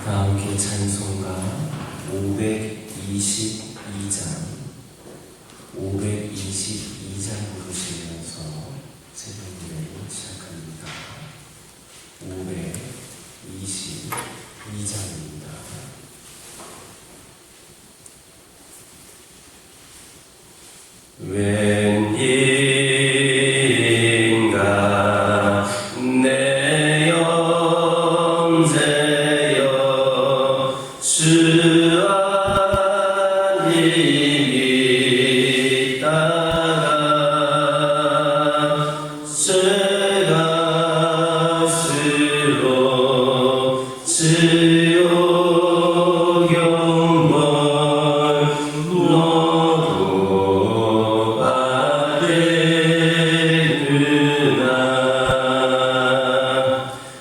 다 함께 찬송가 522장 부르시면서 새벽 예배를 시작합니다. 522장입니다. 웬일인가 내 영재여 주 안에 있다가 죄가 스로 지옥 영벌 너도 아뢰구나.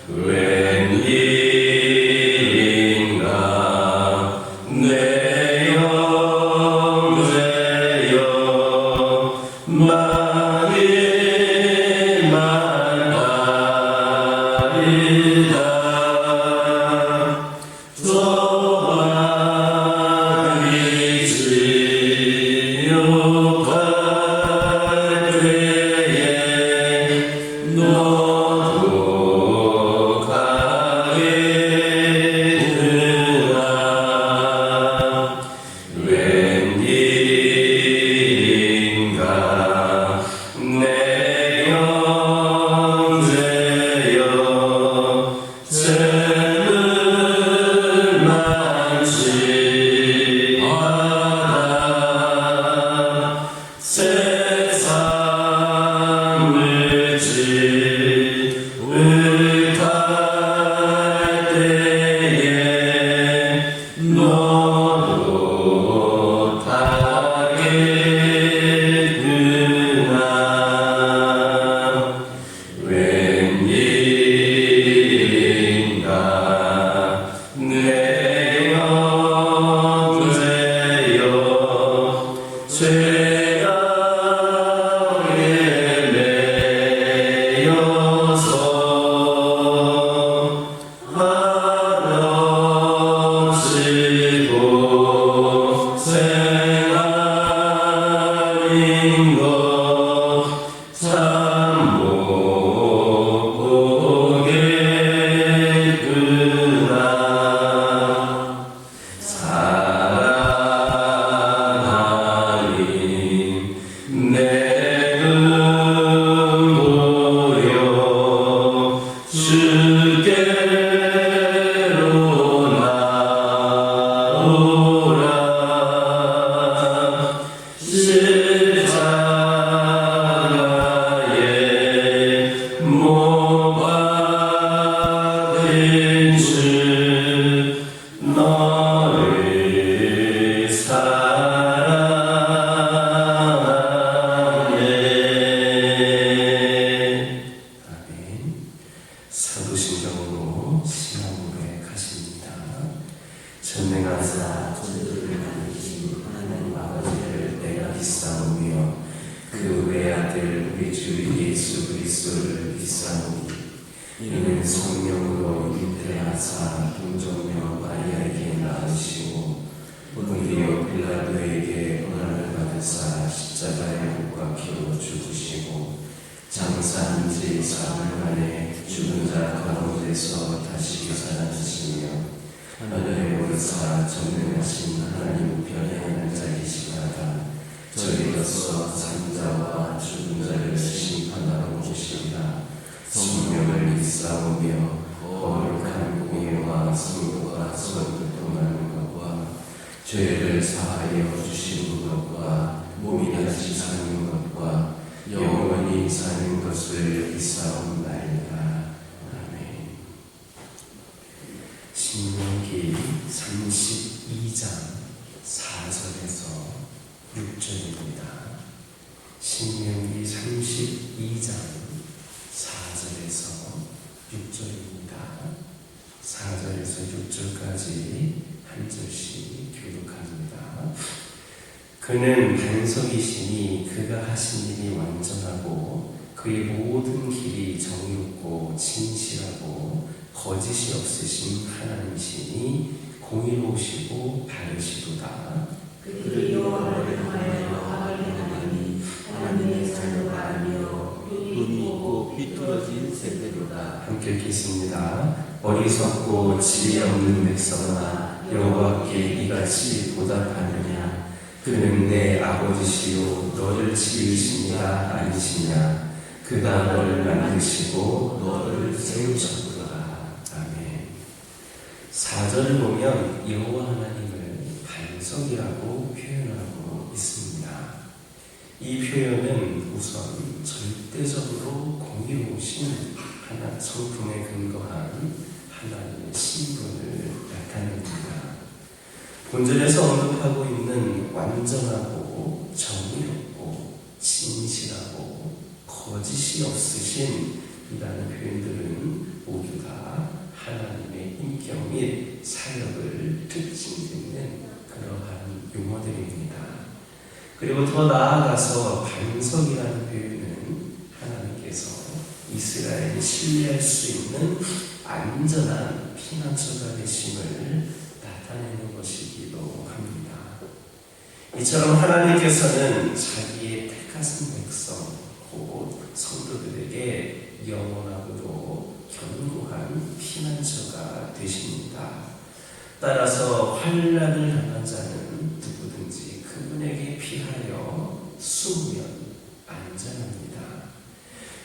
웬일인가 내 영재여 만일만 아리다. 도와주지 못할 때에 너도 가게되라. 웬일인가 내 영재여 죄를 많지 않아. 세상을 지으할 때에 너도 다겠구나. 웬일인가 내 영재여 죄가 매여서 한없이 고생하는 것 참 못 보겠구나. 사랑하님 내 눈보여 주께로 나오라. 십자가에 못 박힌 주 너를 사랑하네. 아멘. 사도신경으로 신앙 고백하십니다. 전능하사 천주를 만드신 하나님 아버지를 내가 믿사오며 그 외아들 우리 주 예수 그리스도를 믿사오니 이는 성령으로 잉태하사 동정녀 마리아에게 낳으시고 본디오 빌라도에게 고난을 받으사 십자가에 못 박혀 죽으시고 장사한 지 사흘 만에 죽은 자 가운데서 다시 살아나시며 하늘에 오르사 전능하신 하나님 우편에 앉아계시다가 저희로서 산자와 죽은 자를 심판하러 오시리라. 성령을 믿사오며 거룩한 공예와 성도가 서로 교통하는 것과 죄를 사하여 주시는 것과 몸이 다시 사는 것과 영원히 사는 것을 믿사옵나이다. 아멘. 신명기 32장 4절에서 6절입니다. 신명기 32장 4절에서 6절입니다. 4절에서 6절까지 한 절씩 교독합니다. 그는 반석이시니 그가 하신 일이 완전하고 그의 모든 길이 정의롭고 진실하고 거짓이 없으신 하나님이시니 공의로우시고 바르시도다. 그들이 여호와를 향하여 악을 행하니 하나님의 자녀가 아니요 눈이 있고 비뚤어진 세대로다. 함께 읽겠습니다. 어리석고 지혜 없는 백성아, 여호와께 이같이 보답하느냐? 그는 내 아버지시요 너를 지으시니가 아니시냐? 그가 너를 만드시고 너를 세우셨도다. 아멘. 4절을 보면 여호와 하나님을 반석이라고 표현하고 있습니다. 이 표현은 우선 절대적으로 공의로우신 하나 성품에 근거한 하나님의 신분을 나타냅니다. 본절에서 언급하고 있는 완전하고 정의롭고 진실하고 거짓이 없으신 이라는 표현들은 모두 다 하나님의 인격 및 사역을 특징짓는 그러한 용어들입니다. 그리고 더 나아가서 반석이라는 표현은 하나님께서 이스라엘이 신뢰할 수 있는 안전한 피난처가 되심을 나타내는 것이기도 합니다. 이처럼 하나님께서는 자기의 택하신 백성 곧 성도들에게 영원하고도 견고한 피난처가 되십니다. 따라서 환난을 당한 자는 누구든지 그분에게 피하여 숨으면 안전합니다.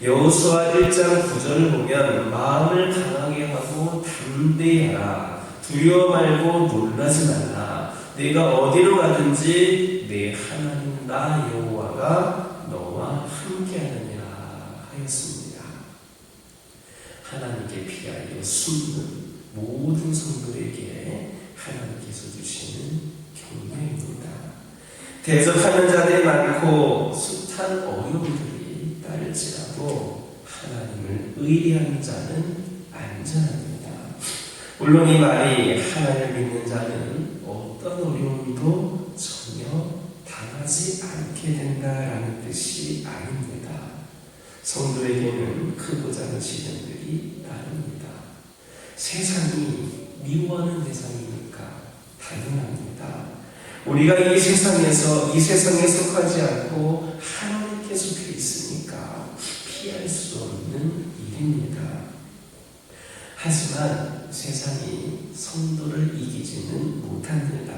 여호수아 1장 9절을 보면 마음을 강하게 하고 담대하라. 두려워 말고 놀라지 말라. 내가 어디로 가든지 내 하나님 나 여호와가 너와 함께하느니라 하였습니다. 하나님께 피하여 숨는 모든 성도에게 하나님께서 주시는 격려입니다. 대적하는 자들이 많고 숱한 어려움들이 따를지라도 하나님을 의뢰하는 자는 안전합니다. 물론 이 말이 하나님을 믿는 자는 어떤 어려움도 전혀 당하지 않게 된다라는 뜻이 아닙니다. 성도에게는 크고 작은 시련들이 따릅니다. 세상이 미워하는 대상이니까 당연합니다. 우리가 이 세상에 속하지 않고 하나님께 속해 있으니까 피할 수 없는 일입니다. 하지만 세상이 성도를 이기지는 못합니다.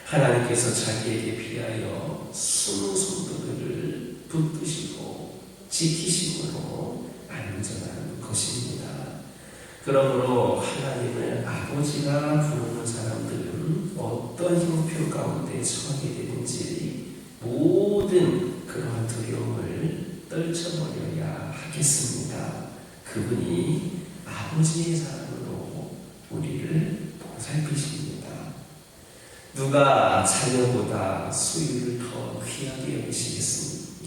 하나님께서 자기에게 비하여 숨은 성도들을 붙드시고 지키심으로 안전한 것입니다. 그러므로 하나님을 아버지라 부르는 사람들은 어떤 형편 가운데 처하게 되는지 모든 그러한 두려움을 떨쳐버려야 하겠습니다. 그분이 아버지의 사랑으로 우리를 보살피십니다. 누가 자녀보다 소유를 더 귀하게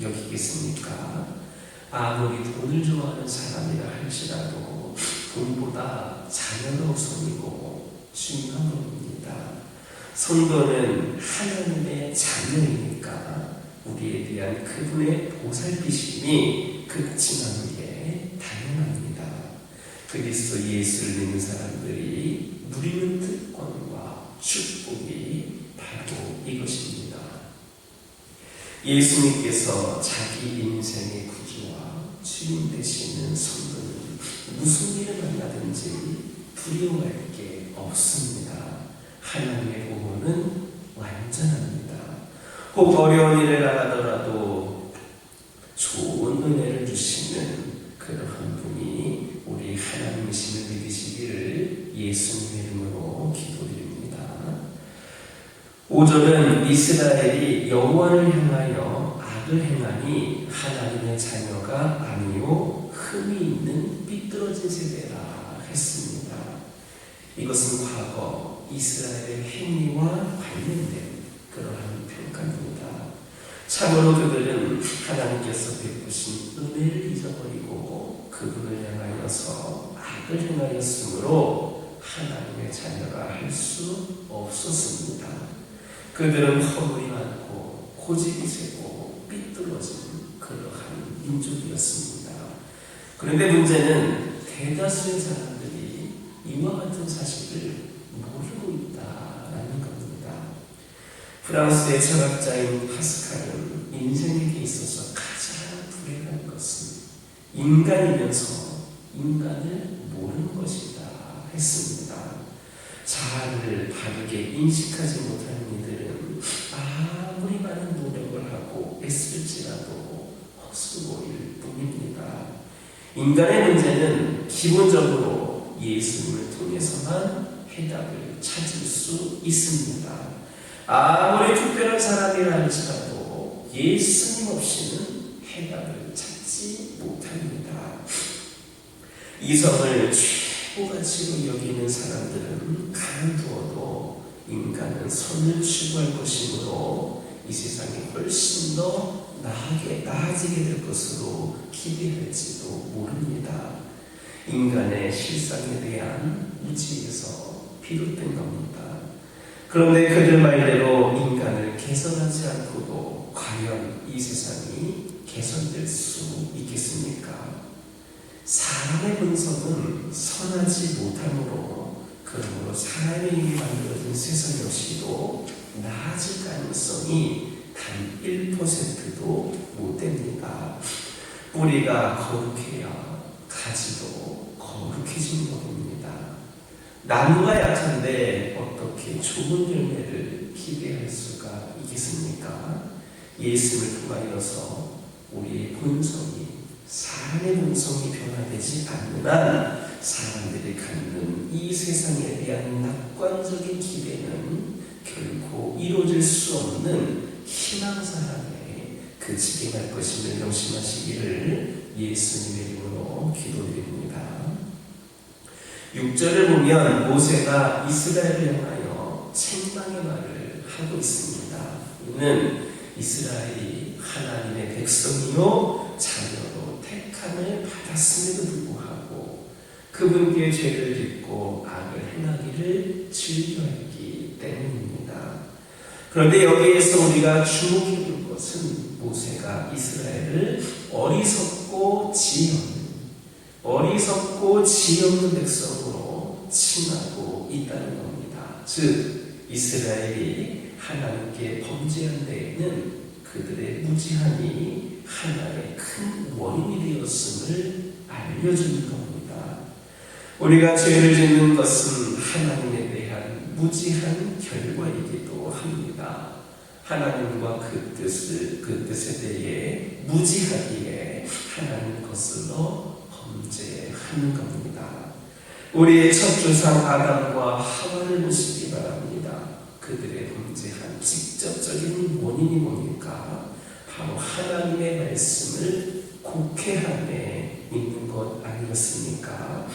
여기겠습니까? 아무리 돈을 좋아하는 사람이라 할지라도 돈보다 자녀가 우선이고 중요한 겁니다. 성도는 하나님의 자녀이니까 우리에 대한 그분의 보살피심이 극진한 게 당연합니다. 그리스도 예수를 믿는 사람들이 누리는 특권과 축복이 바로 이것입니다. 예수님께서 자기 인생의 구주와 주인 되시는 성도는 무슨 일을 만나든지 두려워할 게 없습니다. 하나님의 보호는 완전합니다. 혹 어려운 일을 당하더라도 좋은 은혜를 주시는 그러한 분이 우리 하나님이심을 믿으시기를 예수님의 이름으로 기도드립니다. 5절은 이스라엘이 여호와를 향하여 악을 행하니 하나님의 자녀가 아니요 흠이 있는 삐뚤어진 세대라 했습니다. 이것은 과거 이스라엘의 행위와 관련된 그러한 평가입니다. 참으로 그들은 하나님께서 베푸신 은혜를 잊어버리고 그분을 향하여서 악을 행하였으므로 하나님의 자녀가 할 수 없었습니다. 그들은 허물이 많고 고집이 세고 삐뚤어진 그러한 민족이었습니다. 그런데 문제는 대다수의 사람들이 이와 같은 사실을 모르고 있다라는 겁니다. 프랑스의 철학자인 파스칼은 인생에게 있어서 가장 불행한 것은 인간이면서 인간을 모르는 것이다 했습니다. 자아를 바르게 인식하지 못하는 이들은 아무리 많은 노력을 하고 애쓸지라도 헛수고일 뿐입니다. 인간의 문제는 기본적으로 예수님을 통해서만 해답을 찾을 수 있습니다. 아무리 특별한 사람이라 할지라도 예수님 없이는 해답을 찾지 못합니다. 이성을 최고가치로 여기는 사람들은 가만두어도 인간은 선을 추구할 것이므로 이 세상이 훨씬 더 나아지게 될 것으로 기대할지도 모릅니다. 인간의 실상에 대한 무지에서 비롯된 겁니다. 그런데 그들 말대로 인간을 개선하지 않고도 과연 이 세상이 개선될 수 있겠습니까? 사람의 본성은 선하지 못하므로 그러므로 사람의 힘이 만들어진 세상 역시도 나아질 가능성이 단 1%도 못 됩니다. 뿌리가 거룩해야 가지도 거룩해지는 것입니다. 나무가 약한데 어떻게 좋은 열매를 기대할 수가 있겠습니까? 예수를 통하여서 우리의 본성이 사람의 본성이 변화되지 않는 한 사람들이 갖는 이 세상에 대한 낙관적인 기대는 결코 이루어질 수 없는 희망사람에 그치게 갈 것임을 명심하시기를 예수님의 이름으로 기도드립니다. 6절을 보면 모세가 이스라엘을 향하여 책망의 말을 하고 있습니다. 이는 이스라엘이 하나님의 백성이요 자녀로 택함을 받았음에도 불구하고 그분께 죄를 짓고 악을 행하기를 즐겨했기 때문입니다. 그런데 여기에서 우리가 주목해 볼 것은 모세가 이스라엘을 어리석고 지혜 없는 백성으로 칭하고 있다는 겁니다. 즉 이스라엘이 하나님께 범죄한 데에는 그들의 무지함이 하나의 큰 원인이 되었음을 알려주는 겁니다. 우리가 죄를 짓는 것은 하나님에 대한 무지한 결과이기도 합니다. 하나님과 그 뜻에 대해 무지하기에 하나님 것으로 범죄하는 겁니다. 우리의 첫 조상 아담과 하와를 보시기 바랍니다. 그들의 범죄한 직접적인 원인이 뭡니까? 바로 하나님의 말씀을 곡해함에 있는 것 아니었습니까?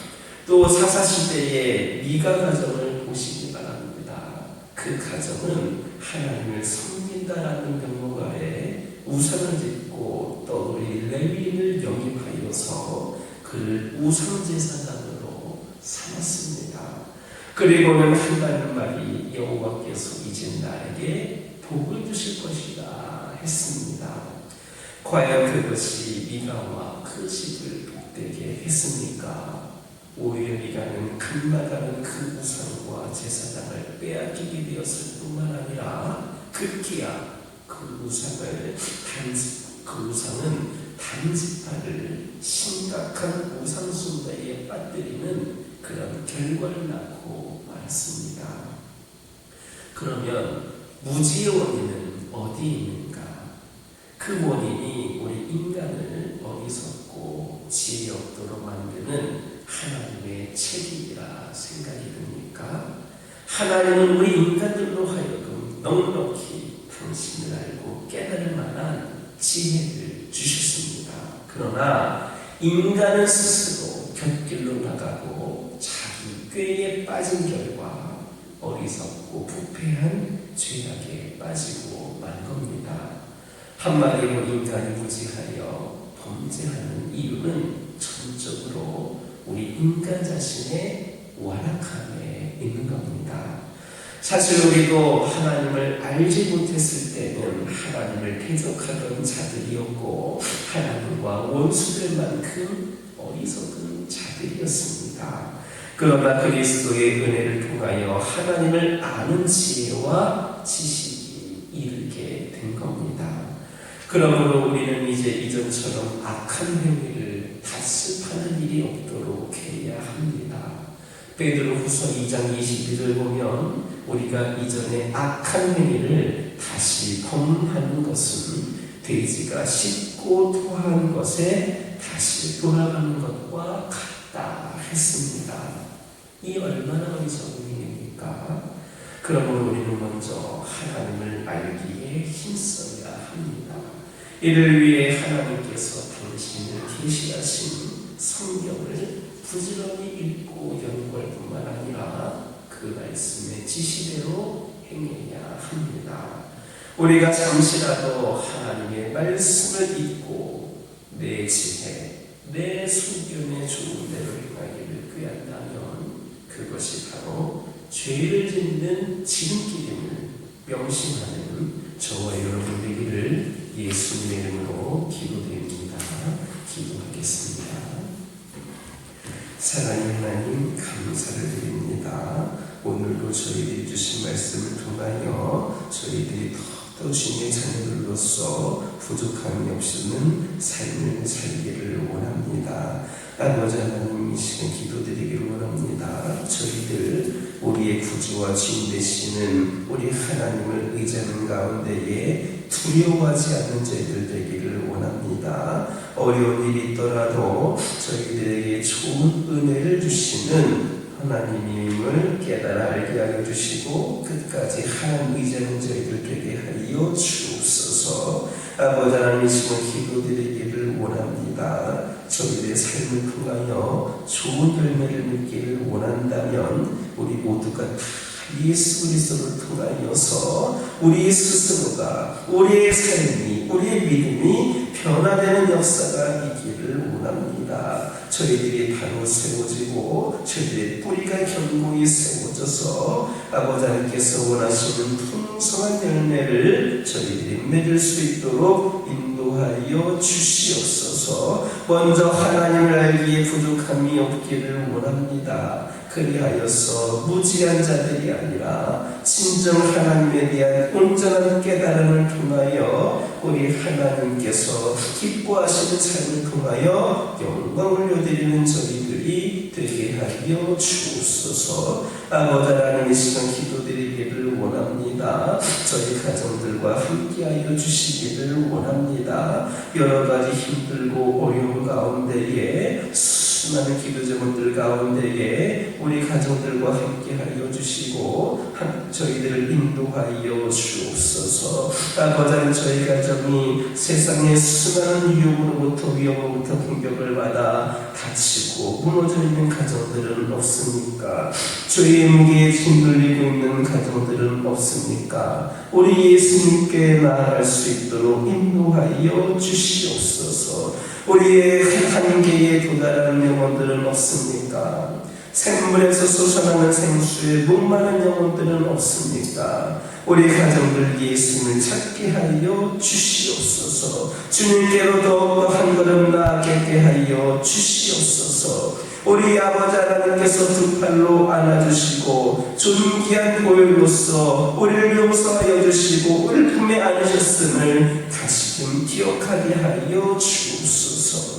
또 사사시대의 미가 가정을 보시기 바랍니다. 그 가정은 하나님을 섬긴다라는 명목하에 우상을 짓고 떠돌이 레위인을 영입하여서 그를 우상제사장으로 삼았습니다. 그리고는 한다는 말이 여호와께서 이제 나에게 복을 주실 것이다 했습니다. 과연 그것이 미가와 그 집을 복되게 했습니까? 오히려 미가는 금마다는 그 우상과 제사장을 빼앗기게 되었을 뿐만 아니라 급기야 그 우상은 단지파를 심각한 우상 숭배에 빠뜨리는 그런 결과를 낳고 말았습니다. 그러면 무지의 원인은 어디에 있는가? 그 원인이 우리 인간을 어리석고 지혜 없도록 만드는 하나님의 책임이라 생각이 듭니까? 하나님은 우리 인간들로 하여금 넉넉히 당신을 알고 깨달을 만한 지혜를 주셨습니다. 그러나 인간은 스스로 곁길로 나가고 자기 꾀에 빠진 결과 어리석고 부패한 죄악에 빠지고 만 겁니다. 한마디로 인간이 무지하여 범죄하는 이유는 전적으로 우리 인간 자신의 완악함에 있는 겁니다. 사실 우리도 하나님을 알지 못했을 때는 하나님을 대적하던 자들이었고 하나님과 원수될 만큼 어리석은 자들이었습니다. 그러나 그리스도의 은혜를 통하여 하나님을 아는 지혜와 지식이 이르게 된 겁니다. 그러므로 우리는 이제 이전처럼 악한 행위를 다습하는 일이 없도록 해야 합니다. 베드로후서 2장 22절 보면 우리가 이전에 악한 행위를 다시 범하는 것은 돼지가 씹고 토한 것에 다시 돌아가는 것과 같다 했습니다. 이 얼마나 어리석은 일입니까? 그러므로 우리는 먼저 하나님을 알기에 힘써야 합니다. 이를 위해 하나님께서 당신을 계시하신 성경을 부지런히 읽고 연구할 뿐만 아니라 그 말씀의 지시대로 행해야 합니다. 우리가 잠시라도 하나님의 말씀을 읽고 내 지혜, 내 소견의 좋은 대로 행하기를 꾀한다면 그것이 바로 죄를 짓는 지름길임을 명심하는 저와 여러분 되기를 예수님의 이름으로 기도드립니다. 기도하겠습니다. 사랑하는 하나님, 감사를 드립니다. 오늘도 저희들이 주신 말씀을 통하여 저희들이 더 주님의 자녀들로서 부족함이 없는 삶을 살기를 원합니다. 아버지 하나님, 이 시간 기도드리기를 원합니다. 저희들 우리의 구주와 주인 되시는 우리 하나님을 의지하는 가운데에 두려워하지 않는 저희들 되기를 원합니다. 어려운 일이 있더라도 저희들에게 좋은 은혜를 주시는 하나님임을 깨달아 알게 하여 주시고 끝까지 하나님 의지하는 저희들 되게 하여 주옵소서. 아버지 하나님, 이 시간 기도드리기를 원합니다. 저희들의 삶을 통하여 좋은 열매를 맺기를 원한다면 우리 모두가 다 예수 그리스도를 통하여서 우리 스스로가, 우리의 삶이, 우리의 믿음이 변화되는 역사가 있기를 원합니다. 저희들이 바로 세워지고 저희들의 뿌리가 견고히 세워져서 아버지 하나님께서 원하시는 풍성한 열매를 저희들이 맺을 수 있도록 인도하여 주시옵소서. 먼저 하나님을 알기에 부족함이 없기를 원합니다. 그리하여서 무지한 자들이 아니라 진정 하나님에 대한 온전한 깨달음을 통하여 우리 하나님께서 기뻐하시는 삶을 통하여 영광을 올려드리는 저희들이 되게 하여 주옵소서. 아버지 하나님, 이 시간 기도드리기를 원합니다. 저희 가정들과 함께하여 주시기를 원합니다. 여러 가지 힘들고 어려운 가운데에 수많은 기도 제목들 가운데에 우리 가정들과 함께하여 주시고 저희들을 인도하여 주옵소서. 아버지 하나님, 저희 가정이 세상의 수많은 유혹으로부터 위험으로부터 공격을 받아 다치고 무너져 있는 가정들은 없습니까? 죄의 무게에 짓눌리고 있는 가정들은 없습니까? 우리 예수님께 나아갈 수 있도록 인도하여 주시옵소서. 우리의 한계에 도달하는 영혼들은 없습니까? 샘물에서 솟아나는 생수에 목마른 영혼들은 없습니까? 우리 가정들 예수님을 찾게 하여 주시옵소서. 주님께로 더욱더 한 걸음 나아가게 하여 주시옵소서. 우리 아버지 하나님께서 두 팔로 안아주시고 존귀한 보혈로서 우리를 용서하여 주시고 우리를 품에 안으셨음을 다시금 기억하게 하여 주옵소서.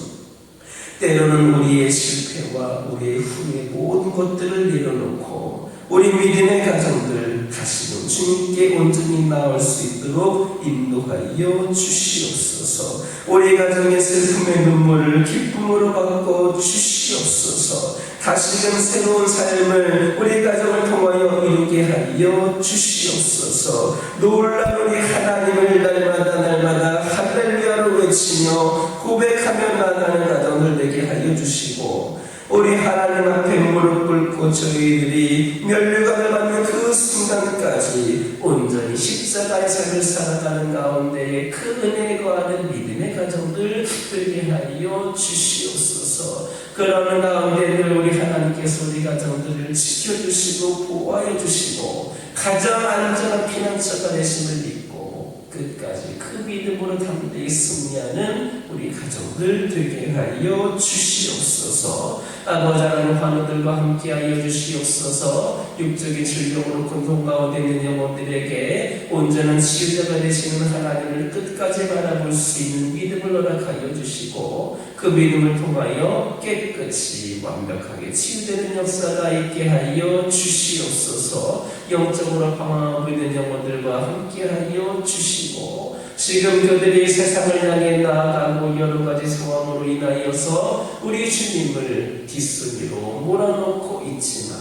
때로는 우리의 실패와 우리의 후회 모든 것들을 내려놓고 우리 믿음의 가정들 다시금 주님께 온전히 나올 수 있도록 인도하여 주시옵소서. 우리 가정의 슬픔의 눈물을 기쁨으로 바꿔 주시옵소서. 다시금 새로운 삶을 우리 가정을 통하여 이루게 하여 주시옵소서. 놀란 우리 하나님을 날마다 할렐루야로 외치며 고백하며 나가는 가정을 되게 하여 주시고 우리 하나님 앞에 무릎 꿇고 저희들이 면류관을 받는 그 순간까지 온전히 십자가의 삶을 살아가는 가운데 그 은혜에 거하는 믿음의 가정들 되게 하여 주시옵소서. 그러는 가운데 늘 우리 하나님께서 우리 가정들을 지켜주시고 보호하여 주시고 가장 안전한 피난처가 되심을 믿고 끝까지 그 믿음으로 담대히 승리하는 우리 가족들 되게 하여 주시옵소서. 아버지 하나님 환우들과 함께하여 주시옵소서. 육적인 질병으로 고통 가운데 있는 영혼들에게 온전한 치유자가 되시는 하나님을 끝까지 바라볼 수 있는 믿음을 허락하여 주시고 그 믿음을 통하여 깨끗이 완벽하게 치유되는 역사가 있게 하여 주시옵소서. 영적으로 방황하고 있는 영혼들과 함께하여 주시고 지금 그들이 세상을 향해 나아가고 여러 가지 상황으로 인하여서 우리 주님을 뒷순위로 몰아넣고 있지만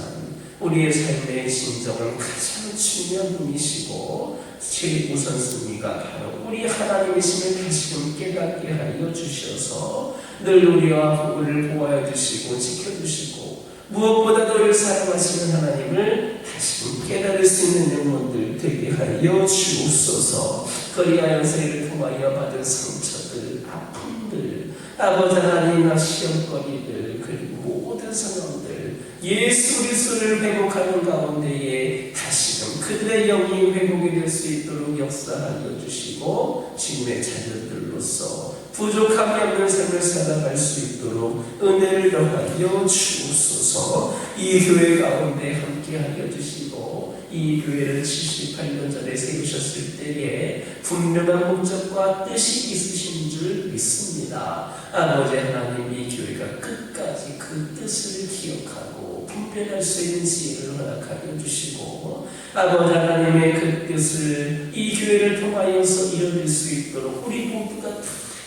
우리의 삶의 진정은 가장 중요한 분이시고 최우선순위가 바로 우리 하나님이심을 다시금 깨닫게 하여 주셔서 늘 우리와 우리를 보호해 주시고 지켜주시고 무엇보다도 우리를 사랑하시는 하나님을 다시금 깨달을 수 있는 영혼들 되게 하여 주옵소서. 그리하여서 이를 통하여 받은 상처들, 아픔들, 아버지 하나님이나 시험거리들 그리고 모든 상황들 예수 그리스도를 회복하는 가운데에 다시금 그들의 영이 회복이 될 수 있도록 역사하여 주시고 주님의 자녀들로서 부족함이 없는 삶을 살아갈 수 있도록 은혜를 더하여 주옵소서. 이 교회 가운데 함께하여 주시고 이 교회를 78년 전에 세우셨을 때에 분명한 목적과 뜻이 있으신 줄 믿습니다. 아버지 하나님 이 교회가 끝까지 그 뜻을 기억하고 분별할 수 있는 지혜를 허락하여 주시고 아버지 하나님의 그 뜻을 이 교회를 통하여서 이뤄낼 수 있도록 우리 모두가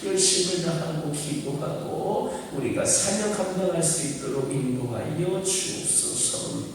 열심을 다하고 기도하고 우리가 사명 감당할 수 있도록 인도하여 주옵소서.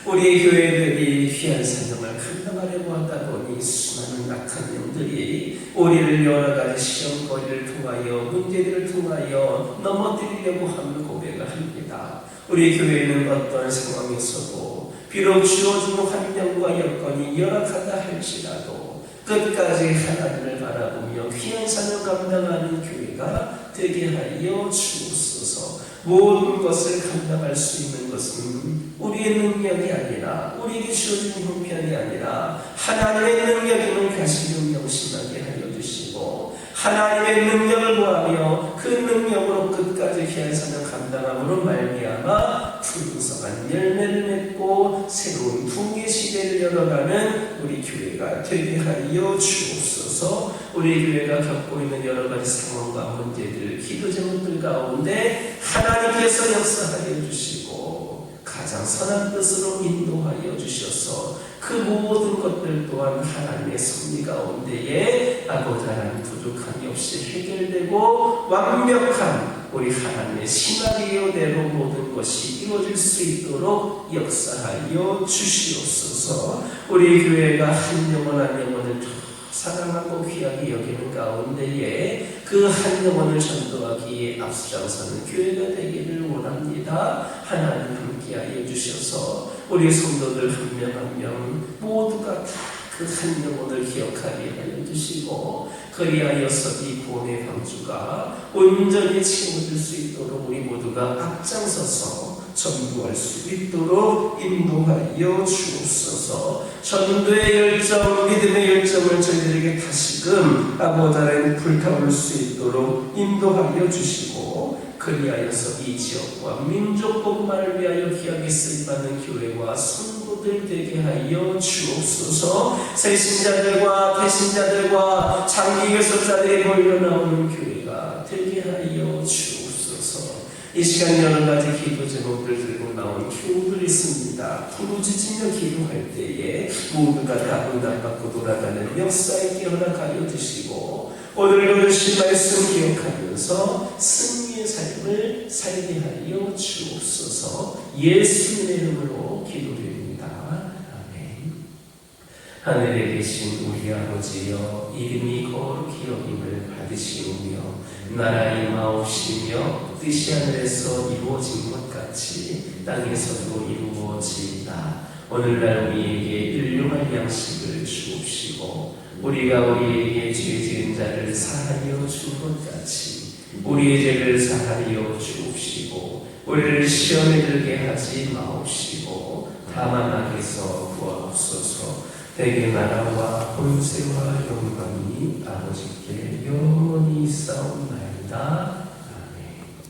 우리 교회들이 귀한 사명을 감당하려고 하다 보니 수많은 악한 영들이 우리를 여러 가지 시험거리를 통하여 문제들을 통하여 넘어뜨리려고 하는 고백을 합니다. 우리 교회는 어떤 상황에서도 비록 주어진 환경과 여건이 열악하다 할지라도 끝까지 하나님을 바라보며 귀한 사명 감당하는 교회가 되게 하여 주옵소서. 모든 것을 감당할 수 있는 것은 우리의 능력이 아니라 우리에게 주어진 형편이 아니라 하나님의 능력임을 다시 명심하게 하여 주시고 하나님의 능력을 구하며 그 능력으로 끝까지 귀한 사명 감당함으로 말미암아 풍성한 열매를 맺고 새로운 붕괴 시대를 열어가는 우리 교회가 되게 하여 주옵소서. 우리 교회가 겪고 있는 여러 가지 상황과 문제들, 기도 제목들 가운데 하나님께서 역사하여 주시고 가장 선한 뜻으로 인도하여 주셔서 그 모든 것들 또한 하나님의 섭리 가운데에 아버지 하나님 부족함이 없이 해결되고 완벽한 우리 하나님의 시나리오대로 모든 것이 이루어질 수 있도록 역사하여 주시옵소서. 우리 교회가 한 영혼 한 영혼을 사랑하고 귀하게 여기는 가운데에 그 한 영혼을 전도하기에 앞서서는 교회가 되기를 원합니다. 하나님 함께하여 주셔서 우리 성도들 한 명 한 명 모두가 다 그 한 영혼을 기억하게 하여 주시고 그리하여서 이 구원의 방주가 온전히 채워질 수 있도록 우리 모두가 앞장서서 전도할 수 있도록 인도하여 주옵소서. 전도의 열정, 믿음의 열정을 저희들에게 다시금 아버지 하나님 불타올 수 있도록 인도하여 주시고 그리하여서 이 지역과 민족복만을 위하여 귀하게 쓰임받는 교회와 성도들 되게 하여 주옵소서. 새신자들과 배신자들과 장기 교섭자들이 몰려나오는 교회가 되게 하여 주옵소서. 이 시간 여러 가지 기도 제목들 들고 나온 교우들이 있습니다. 부르짖으며 기도할 때에 모두가 다 응답받고 돌아가는 역사 있게 허락하여 주시고 오늘도 주신 말씀 기억하면서 승리의 삶을 살게 하여 주옵소서. 예수님의 이름으로 기도드립니다. 아멘. 하늘에 계신 우리 아버지여 이름이 거룩히 여김을 받으시오며 나라 임하옵시며 뜻이 하늘에서 이루어진 것 같이 땅에서도 이루어지이다. 오늘날 우리에게 일용할 양식을 주옵시고 우리가 우리에게 죄 지은 자를 사하여 준 것 같이 우리의 죄를 사하여 주옵시고 우리를 시험에 들게 하지 마옵시고 다만 악에서 구하옵소서. 대개 나라와 권세와 영광이 아버지께 영원히 있사옵나이다.